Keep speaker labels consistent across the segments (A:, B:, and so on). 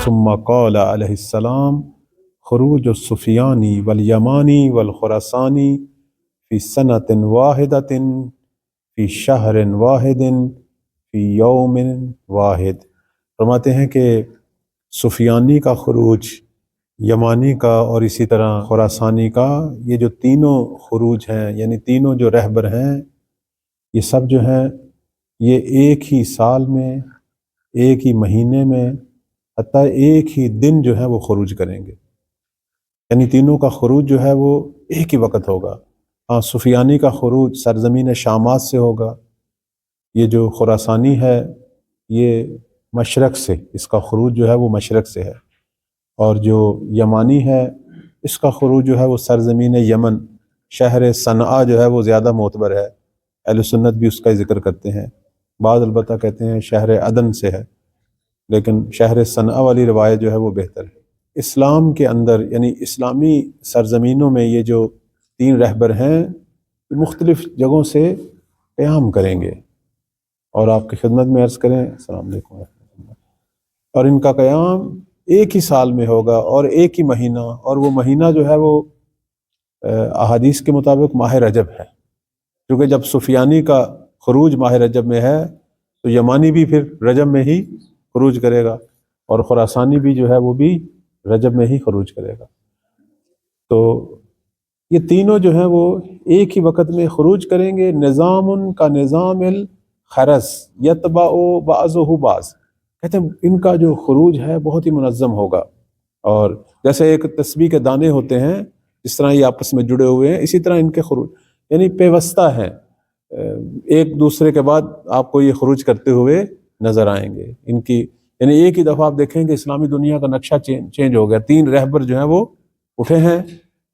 A: ثم قال علیہ السلام خروج السفیانی والیمانی والخراسانی فی سنۃ واحدۃ فی شہر واحد فی یوم واحد۔ فرماتے ہیں کہ سفیانی کا خروج، یمانی کا اور اسی طرح خراسانی کا، یہ جو تینوں خروج ہیں، یعنی تینوں جو رہبر ہیں، یہ سب جو ہیں یہ ایک ہی سال میں، ایک ہی مہینے میں، حتیٰ ایک ہی دن جو ہے وہ خروج کریں گے، یعنی تینوں کا خروج جو ہے وہ ایک ہی وقت ہوگا۔ ہاں، سفیانی کا خروج سرزمین شامات سے ہوگا، یہ جو خراسانی ہے یہ مشرق سے، اس کا خروج جو ہے وہ مشرق سے ہے، اور جو یمانی ہے اس کا خروج جو ہے وہ سرزمین یمن، شہر صنعاء جو ہے وہ زیادہ معتبر ہے، اہل سنت بھی اس کا ذکر کرتے ہیں، بعض البتہ کہتے ہیں شہر عدن سے ہے، لیکن شہر صنعاء والی روایت جو ہے وہ بہتر ہے۔ اسلام کے اندر یعنی اسلامی سرزمینوں میں یہ جو تین رہبر ہیں مختلف جگہوں سے قیام کریں گے، اور آپ کی خدمت میں عرض کریں السلام علیکم ورحمۃ اللہ، اور ان کا قیام ایک ہی سال میں ہوگا اور ایک ہی مہینہ، اور وہ مہینہ جو ہے وہ احادیث کے مطابق ماہ رجب ہے، کیونکہ جب سفیانی کا خروج ماہ رجب میں ہے تو یمانی بھی پھر رجب میں ہی خروج کرے گا، اور خراسانی بھی جو ہے وہ بھی رجب میں ہی خروج کرے گا۔ تو یہ تینوں جو ہیں وہ ایک ہی وقت میں خروج کریں گے، نظام کا نظام الخرس یتبع بعضہ بعض، کہتے ہیں ان کا جو خروج ہے بہت ہی منظم ہوگا، اور جیسے ایک تسبیح کے دانے ہوتے ہیں جس طرح یہ آپس میں جڑے ہوئے ہیں، اسی طرح ان کے خروج یعنی پیوستہ ہیں، ایک دوسرے کے بعد آپ کو یہ خروج کرتے ہوئے نظر آئیں گے۔ ان کی یعنی ایک ہی دفعہ آپ دیکھیں کہ اسلامی دنیا کا نقشہ چینج ہو گیا، تین رہبر جو ہیں وہ اٹھے ہیں،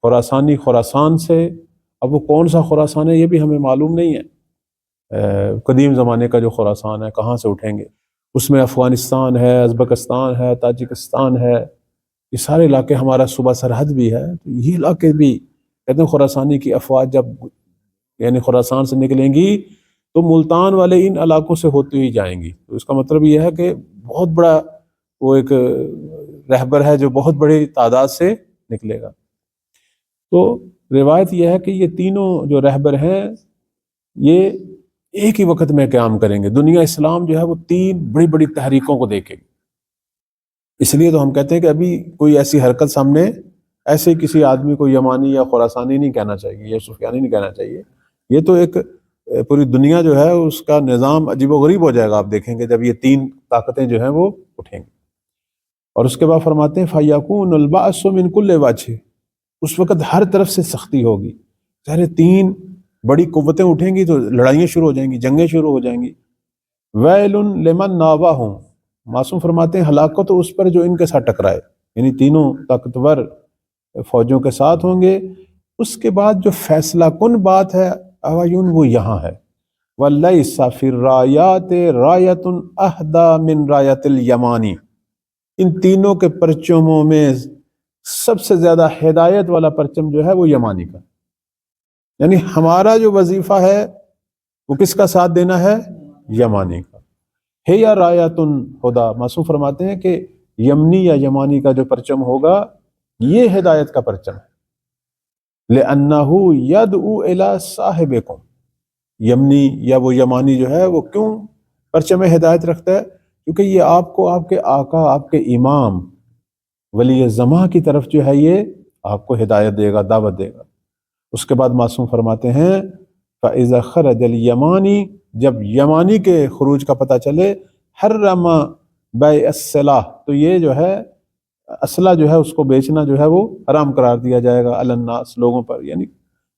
A: خراسانی خراسان سے، اب وہ کون سا خراسان ہے یہ بھی ہمیں معلوم نہیں ہے، قدیم زمانے کا جو خراسان ہے کہاں سے اٹھیں گے، اس میں افغانستان ہے، ازبکستان ہے، تاجکستان ہے، یہ سارے علاقے ہمارا صوبہ سرحد بھی ہے، تو یہ علاقے بھی کہتے ہیں خراسانی کی افواج جب یعنی خراسان سے نکلیں گی تو ملتان والے ان علاقوں سے ہوتی ہوئی جائیں گی، تو اس کا مطلب یہ ہے کہ بہت بڑا وہ ایک رہبر ہے جو بہت بڑی تعداد سے نکلے گا۔ تو روایت یہ ہے کہ یہ تینوں جو رہبر ہیں یہ ایک ہی وقت میں قیام کریں گے، دنیا اسلام جو ہے وہ تین بڑی بڑی تحریکوں کو دیکھے گی، اس لیے تو ہم کہتے ہیں کہ ابھی کوئی ایسی حرکت سامنے ایسے کسی آدمی کو یمانی یا خراسانی نہیں کہنا چاہیے یا سفیانی نہیں کہنا چاہیے، یہ تو ایک پوری دنیا جو ہے اس کا نظام عجیب و غریب ہو جائے گا، آپ دیکھیں گے جب یہ تین طاقتیں جو ہیں وہ اٹھیں گی۔ اور اس کے بعد فرماتے ہیں فَيَكُونُ الْبَأْسُ مِنْ كُلِّ وَجْهٍ، اس وقت ہر طرف سے سختی ہوگی، ظاہر تین بڑی قوتیں اٹھیں گی تو لڑائیاں شروع ہو جائیں گی، جنگیں شروع ہو جائیں گی۔ وَيْلٌ لِمَنْ نَابَهُمْ، معصوم فرماتے ہیں ہلاکت تو اس پر جو ان کے ساتھ ٹکرائے، یعنی تینوں طاقتور فوجوں کے ساتھ ہوں گے۔ اس کے بعد جو فیصلہ کن بات ہے اوایون وہ یہاں ہے، وَلَيْسَ فِي الرَّایَاتِ رَایَةٌ أَهْدَى مِنْ رَایَةِ الْیَمَانِ، ان تینوں کے پرچموں میں سب سے زیادہ ہدایت والا پرچم جو ہے وہ یمانی کا، یعنی ہمارا جو وظیفہ ہے وہ کس کا ساتھ دینا ہے؟ یمانی کا۔ ہے یا رایۃ ہدا، معصوم فرماتے ہیں کہ یمنی یا یمانی کا جو پرچم ہوگا یہ ہدایت کا پرچم ہے، لِأَنَّهُ يَدْعُو إِلَىٰ صَاحِبِكُمْ، یمنی یا وہ یمانی جو ہے وہ کیوں پرچم ہدایت رکھتا ہے؟ کیونکہ یہ آپ کو آپ کے آقا، آپ کے امام ولی زماں کی طرف جو ہے یہ آپ کو ہدایت دے گا، دعوت دے گا۔ اس کے بعد معصوم فرماتے ہیں فَإِذَا خَرَجَ الْيَمَانِ، جب یمانی کے خروج کا پتہ چلے، حرم بیع السلاح، تو یہ جو ہے اسلحہ جو ہے اس کو بیچنا جو ہے وہ حرام قرار دیا جائے گا، علی الناس، لوگوں پر، یعنی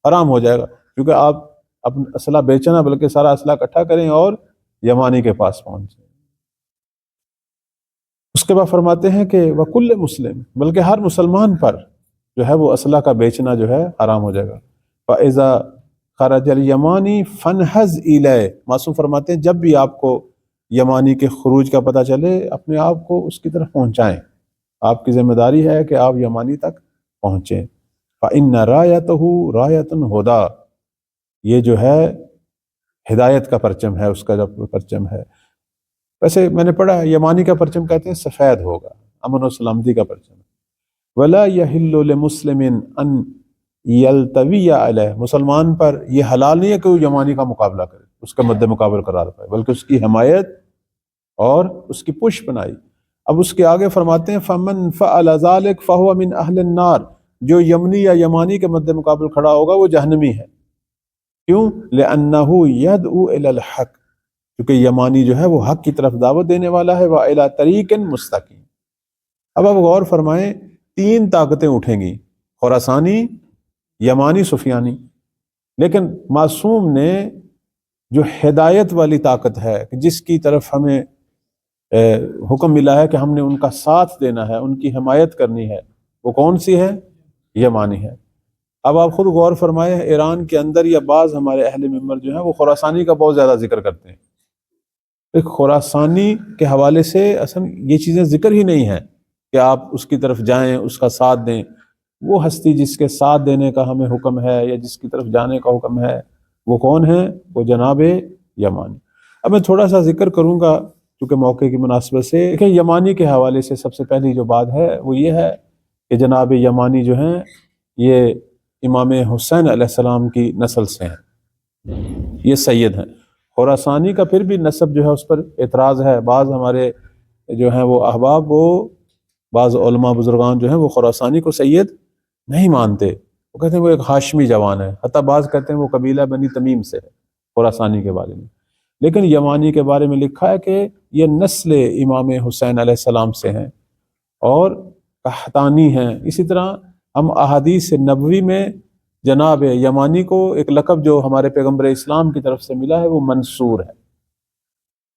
A: حرام ہو جائے گا، کیونکہ آپ اپنا اسلحہ بیچنا بلکہ سارا اسلحہ اکٹھا کریں اور یمانی کے پاس پہنچیں۔ اس کے بعد فرماتے ہیں کہ وَكُلِّ مسلم، بلکہ ہر مسلمان پر جو ہے وہ اسلحہ کا بیچنا جو ہے حرام ہو جائے گا۔ فَإِذَا خَرَجَ الْيَمَانِ فَانْحَزْ إِلَيْهِ، معصوم فرماتے ہیں جب بھی آپ کو یمانی کے خروج کا پتہ چلے اپنے آپ کو اس کی طرف پہنچائیں، آپ کی ذمہ داری ہے کہ آپ یمانی تک پہنچیں۔ فَإِنَّ رَایَتَهُ رَایَةٌ هُدَىٰ، یہ جو ہے ہدایت کا پرچم ہے، اس کا جو پرچم ہے۔ ویسے میں نے پڑھا ہے یمانی کا پرچم کہتے ہیں سفید ہوگا، امن و سلامتی کا پرچم ہے۔ ولا یحل لمسلم ان یلتوی علیہ، مسلمان پر یہ حلال نہیں ہے کہ وہ یمانی کا مقابلہ کرے، اس کا مد مقابل قرار پائے، بلکہ اس کی حمایت اور اس کی پشت بنائی۔ اب اس کے آگے فرماتے ہیں فمن فعل ذلک فہو من اہل النار، جو یمنی یا یمانی کے مد مقابل کھڑا ہوگا وہ جہنمی ہے۔ کیوں؟ لأنہ یدعو الی الحق، کیونکہ یمانی جو ہے وہ حق کی طرف دعوت دینے والا ہے، وإلی طریق مستقیم۔ اب آپ غور فرمائیں، تین طاقتیں اٹھیں گی، خراسانی، یمانی، سفیانی، لیکن معصوم نے جو ہدایت والی طاقت ہے کہ جس کی طرف ہمیں حکم ملا ہے کہ ہم نے ان کا ساتھ دینا ہے، ان کی حمایت کرنی ہے، وہ کون سی ہے؟ یمانی ہے۔ اب آپ خود غور فرمائیں، ایران کے اندر یا بعض ہمارے اہل ممبر جو ہیں وہ خراسانی کا بہت زیادہ ذکر کرتے ہیں۔ ایک خراسانی کے حوالے سے اصلا یہ چیزیں ذکر ہی نہیں ہیں کہ آپ اس کی طرف جائیں، اس کا ساتھ دیں۔ وہ ہستی جس کے ساتھ دینے کا ہمیں حکم ہے یا جس کی طرف جانے کا حکم ہے وہ کون ہے؟ وہ جناب یمانی۔ اب میں تھوڑا سا ذکر کروں گا کیونکہ موقع کی مناسبت سے کہ یمانی کے حوالے سے سب سے پہلی جو بات ہے وہ یہ ہے کہ جناب یمانی جو ہیں یہ امام حسین علیہ السلام کی نسل سے ہیں، یہ سید ہیں۔ خراسانی کا پھر بھی نسب جو ہے اس پر اعتراض ہے، بعض ہمارے جو ہیں وہ احباب، وہ بعض علماء بزرگان جو ہیں وہ خراسانی کو سید نہیں مانتے، وہ کہتے ہیں وہ ایک ہاشمی جوان ہے، حتیٰ بعض کہتے ہیں وہ قبیلہ بنی تمیم سے ہے خراسانی کے بارے میں۔ لیکن یمانی کے بارے میں لکھا ہے کہ یہ نسل امام حسین علیہ السلام سے ہیں اور قحطانی ہیں۔ اسی طرح ہم احادیث نبوی میں جناب یمانی کو ایک لقب جو ہمارے پیغمبر اسلام کی طرف سے ملا ہے وہ منصور ہے،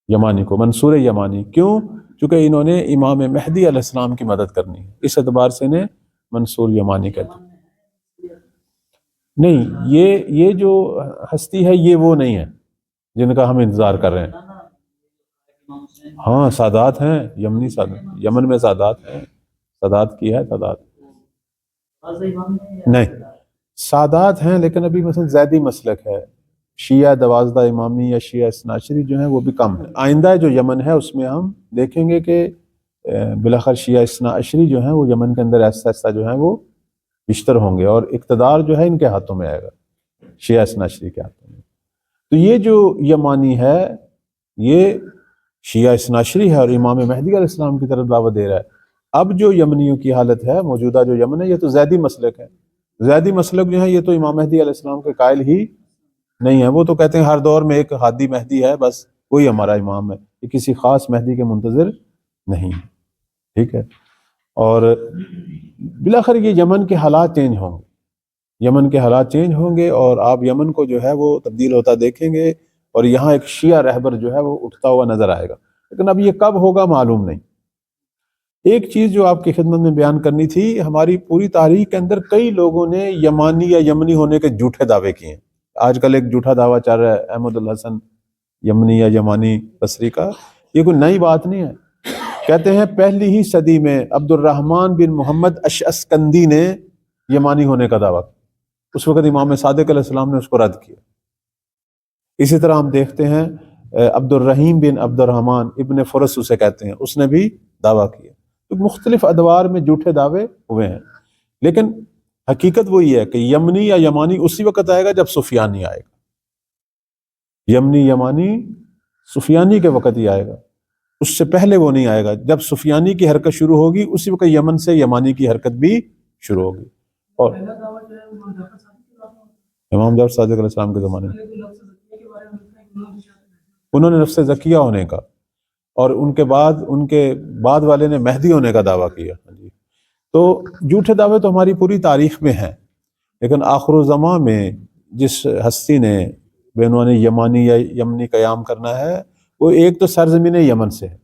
A: یمانی کو منصور یمانی۔ کیوں؟ چونکہ انہوں نے امام مہدی علیہ السلام کی مدد کرنی ہے، اس اعتبار سے انہیں منصور یمانی کہتے ہیں۔ نہیں، یہ جو ہستی ہے یہ وہ نہیں ہے جن کا ہم انتظار کر رہے ہیں۔ ہاں سادات ہیں، یمنی سادات، یمن میں سادات ہیں، سادات کی ہے سادات نہیں، سادات ہیں لیکن ابھی مثلا زیدی مسلک ہے، شیعہ 12 امامی یا شیعہ اثناعشری جو ہیں وہ بھی کم ہیں۔ آئندہ جو یمن ہے اس میں ہم دیکھیں گے کہ بالاخر شیعہ اثناعشری جو ہیں وہ یمن کے اندر ایسا ایسا جو ہیں وہ بیشتر ہوں گے اور اقتدار جو ہے ان کے ہاتھوں میں آئے گا، شیعہ اثناعشری کے ہاتھوں میں۔ تو یہ جو یمانی ہے یہ شیعہ اثناعشری ہے اور امام مہدی علیہ السلام کی طرف دعوت دے رہا ہے۔ اب جو یمنیوں کی حالت ہے، موجودہ جو یمن ہے، یہ تو زیدی مسلک ہے۔ زیدی مسلک جو ہے یہ تو امام مہدی علیہ السلام کے قائل ہی نہیں ہے، وہ تو کہتے ہیں ہر دور میں ایک ہادی مہدی ہے، بس وہی ہمارا امام ہے، یہ کسی خاص مہدی کے منتظر نہیں ہے، ٹھیک ہے۔ اور بالاخر یہ یمن کے حالات چینج ہوں گے، یمن کے حالات چینج ہوں گے اور آپ یمن کو جو ہے وہ تبدیل ہوتا دیکھیں گے اور یہاں ایک شیعہ رہبر جو ہے وہ اٹھتا ہوا نظر آئے گا، لیکن اب یہ کب ہوگا معلوم نہیں۔ ایک چیز جو آپ کی خدمت میں بیان کرنی تھی، ہماری پوری تاریخ کے اندر کئی لوگوں نے یمانی یا یمنی ہونے کے جھوٹے دعوے کیے ہیں۔ آج کل ایک جھوٹا دعویٰ چل رہا ہے احمد الحسن یمنی یا یمانی بصری کا، یہ کوئی نئی بات نہیں ہے۔ کہتے ہیں پہلی ہی صدی میں عبد الرحمن بن محمد اشعثقندی نے یمانی ہونے کا دعویٰ کیا، اس وقت امام صادق علیہ السلام نے اس کو رد کیا۔ اسی طرح ہم دیکھتے ہیں عبد الرحیم بن عبد الرحمن ابن فرس اسے کہتے ہیں، اس نے بھی دعویٰ کیا۔ تو مختلف ادوار میں جھوٹے دعوے ہوئے ہیں، لیکن حقیقت وہی ہے کہ یمنی یا یمانی اسی وقت آئے گا جب سفیانی آئے گا، یمنی یمانی سفیانی کے وقت ہی آئے گا، اس سے پہلے وہ نہیں آئے گا۔ جب سفیانی کی حرکت شروع ہوگی اسی وقت یمن سے یمانی کی حرکت بھی شروع ہوگی۔ اور امام جعفر صادق علیہ السلام کے زمانے میں انہوں نے نفس زکیہ ہونے کا اور ان کے بعد والے نے مہدی ہونے کا دعویٰ کیا۔ تو جھوٹے دعوے تو ہماری پوری تاریخ میں ہیں، لیکن آخر الزماں میں جس ہستی نے بینوانی یمانی یا یمنی قیام کرنا ہے وہ ایک تو سرزمین یمن سے ہے۔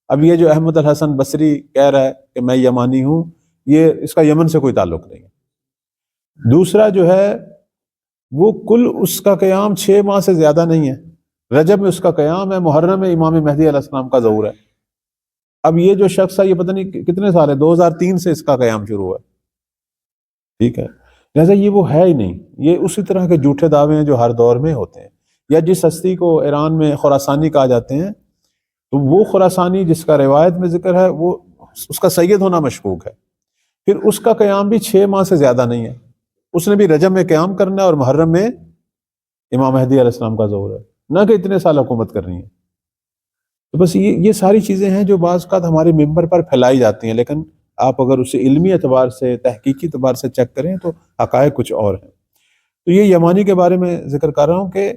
A: اب یہ جو احمد الحسن بصری کہہ رہا ہے کہ میں یمانی ہوں، یہ اس کا یمن سے کوئی تعلق نہیں ہے۔ دوسرا جو ہے وہ کل اس کا قیام 6 ماہ سے زیادہ نہیں ہے، رجب میں اس کا قیام ہے، محرم میں امام مہدی علیہ السلام کا ظہور ہے۔ اب یہ جو شخص ہے یہ پتہ نہیں کتنے سال ہے، 2003 سے اس کا قیام شروع ہوا ہے، ٹھیک ہے۔ لہٰذا یہ وہ ہے ہی نہیں، یہ اسی طرح کے جھوٹے دعوے ہیں جو ہر دور میں ہوتے ہیں۔ یا جس ہستی کو ایران میں خراسانی کہا جاتے ہیں، تو وہ خراسانی جس کا روایت میں ذکر ہے وہ اس کا سید ہونا مشکوک ہے۔ پھر اس کا قیام بھی 6 ماہ سے زیادہ نہیں ہے، اس نے بھی رجب میں قیام کرنا ہے اور محرم میں امام مہدی علیہ السلام کا ظہور ہے، نہ کہ اتنے سال حکومت کرنی ہے۔ تو بس یہ ساری چیزیں ہیں جو بعض اوقات ہمارے ممبر پر پھیلائی جاتی ہیں، لیکن آپ اگر اسے علمی اعتبار سے، تحقیقی اعتبار سے چیک کریں تو حقائق کچھ اور ہیں۔ تو یہ یمانی کے بارے میں ذکر کر رہا ہوں کہ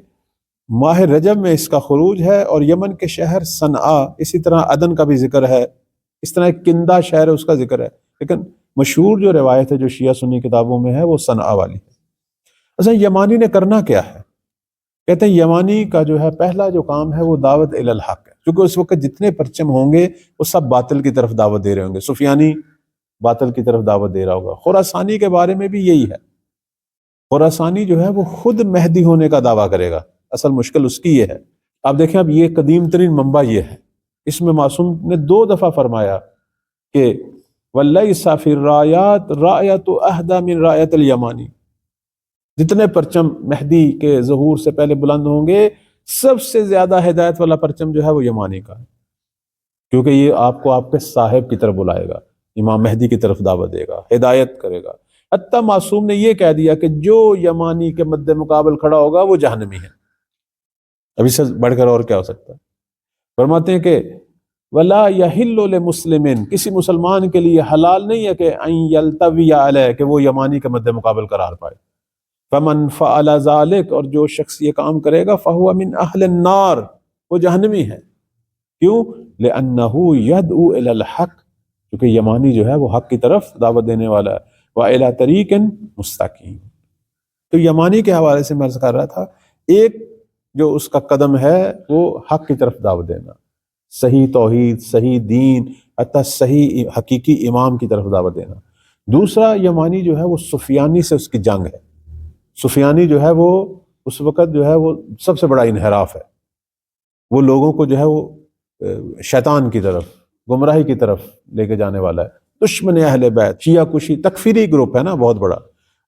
A: ماہ رجب میں اس کا خروج ہے، اور یمن کے شہر صنعا، اسی طرح عدن کا بھی ذکر ہے، اس طرح ایک کندہ شہر ہے اس کا ذکر ہے، لیکن مشہور جو روایت ہے جو شیعہ سنی کتابوں میں ہے وہ صنعا والی ہے۔ اچھا، یمانی نے کرنا کیا ہے؟ کہتے ہیں یمانی کا جو ہے پہلا جو کام ہے وہ دعوت الی الحق ہے، کیونکہ اس وقت جتنے پرچم ہوں گے وہ سب باطل کی طرف دعوت دے رہے ہوں گے، سفیانی باطل کی طرف دعوت دے رہا ہوگا۔ خراسانی کے بارے میں بھی یہی ہے، خراسانی جو ہے وہ خود مہدی ہونے کا دعویٰ کرے گا، اصل مشکل اس کی یہ ہے۔ آپ دیکھیں اب یہ قدیم ترین منبع یہ ہے، اس میں معصوم نے 2 دفعہ فرمایا کہ وَلَيْسَ فِي الرَّایَاتِ رَایَةُ أَهْدَى مِنْ رَایَةِ الْیَمَانِ، جتنے پرچم مہدی کے ظہور سے پہلے بلند ہوں گے سب سے زیادہ ہدایت والا پرچم جو ہے وہ یمانی کا ہے، کیونکہ یہ آپ کو آپ کے صاحب کی طرف بلائے گا، امام مہدی کی طرف دعوت دے گا، ہدایت کرے گا۔ حتیٰ معصوم نے یہ کہہ دیا کہ جو یمانی کے مد مقابل کھڑا ہوگا وہ جہنمی ہے۔ اب اس سے بڑھ کر اور کیا ہو سکتا ہے؟ فرماتے ہیں کہ وَلَا يَحِلُّ لِمُسْلِمٍ، کسی مسلمان کے لیے حلال نہیں ہے کہ أَن يَلْتَوِيَ عَلَيْهِ، کہ وہ یمانی کے مد مقابل قرار پائے۔ فَمَنْ فَعَلَ ذَلِكَ، اور جو شخص یہ کام کرے گا فَهُوَ مِنْ أَهْلِ النَّارِ، وہ جہنمی ہے۔ کیوں؟ لِأَنَّهُ يَدْعُو إِلَى الْحَقِّ، کیونکہ یمانی جو ہے وہ حق کی طرف دعوت دینے والا ہے، وَإِلَى طَرِيقٍ مُسْتَقِيمٍ۔ تو یمانی کے حوالے سے میں عرض کر رہا تھا، ایک جو اس کا قدم ہے وہ حق کی طرف دعوت دینا، صحیح توحید، صحیح دین، حتیٰ صحیح حقیقی امام کی طرف دعوت دینا۔ دوسرا یمانی جو ہے وہ سفیانی سے اس کی جنگ ہے۔ سفیانی جو ہے وہ اس وقت جو ہے وہ سب سے بڑا انحراف ہے، وہ لوگوں کو جو ہے وہ شیطان کی طرف، گمراہی کی طرف لے کے جانے والا ہے، دشمن اہل بیت، شیعہ کشی، تکفیری گروپ ہے نا بہت بڑا،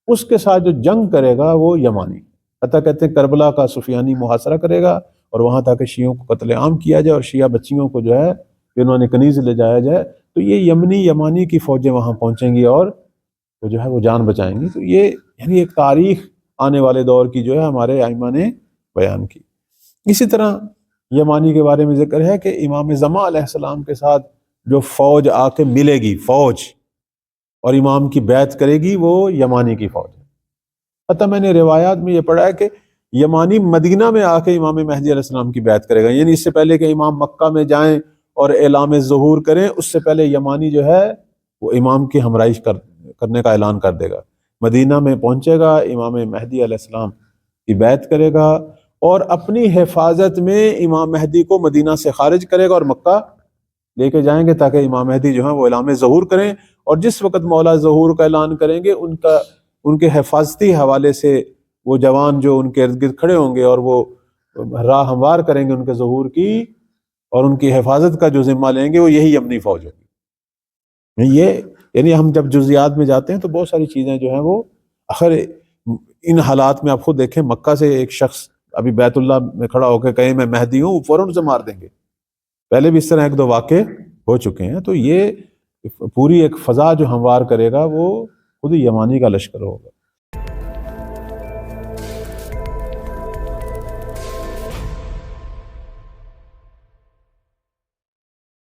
A: اس کے ساتھ جو جنگ کرے گا وہ یمانی۔ حتیٰ کہتے ہیں کربلا کا سفیانی محاصرہ کرے گا اور وہاں تاکہ شیعوں کو قتل عام کیا جائے اور شیعہ بچیوں کو جو ہے انہوں نے کنیز لے جایا جائے، تو یہ یمانی کی فوجیں وہاں پہنچیں گی اور وہ جو ہے وہ جان بچائیں گی۔ تو یہ یعنی ایک تاریخ آنے والے دور کی جو ہے ہمارے ائمہ نے بیان کی۔ اسی طرح یمانی کے بارے میں ذکر ہے کہ امام زمان علیہ السلام کے ساتھ جو فوج آ کے ملے گی، فوج اور امام کی بیعت کرے گی، وہ یمانی کی فوج ہے۔ حتیٰ میں نے روایات میں یہ پڑھا ہے کہ یمانی مدینہ میں آ کے امام مہدی علیہ السلام کی بیعت کرے گا، یعنی اس سے پہلے کہ امام مکہ میں جائیں اور اعلام ظہور کریں، اس سے پہلے یمانی جو ہے وہ امام کی ہمراہی کرنے کا اعلان کر دے گا، مدینہ میں پہنچے گا، امام مہدی علیہ السلام کی بیعت کرے گا اور اپنی حفاظت میں امام مہدی کو مدینہ سے خارج کرے گا اور مکہ لے کے جائیں گے تاکہ امام مہدی جو ہے وہ اعلام ظہور کریں، اور جس وقت مولا ظہور کا اعلان کریں گے ان کے حفاظتی حوالے سے وہ جوان جو ان کے ارد گرد کھڑے ہوں گے اور وہ راہ ہموار کریں گے ان کے ظہور کی اور ان کی حفاظت کا جو ذمہ لیں گے، وہ یہی یمنی فوج ہوگی۔ یہ یعنی ہم جب جزیات میں جاتے ہیں تو بہت ساری چیزیں جو ہیں وہ آخر ان حالات میں آپ خود دیکھیں، مکہ سے ایک شخص ابھی بیت اللہ میں کھڑا ہو کے کہیں میں مہدی ہوں، فوراً سے مار دیں گے۔ پہلے بھی اس طرح 1-2 واقع ہو چکے ہیں۔ تو یہ پوری ایک فضا جو ہموار کرے گا وہ خود ہی یمانی کا لشکر ہوگا۔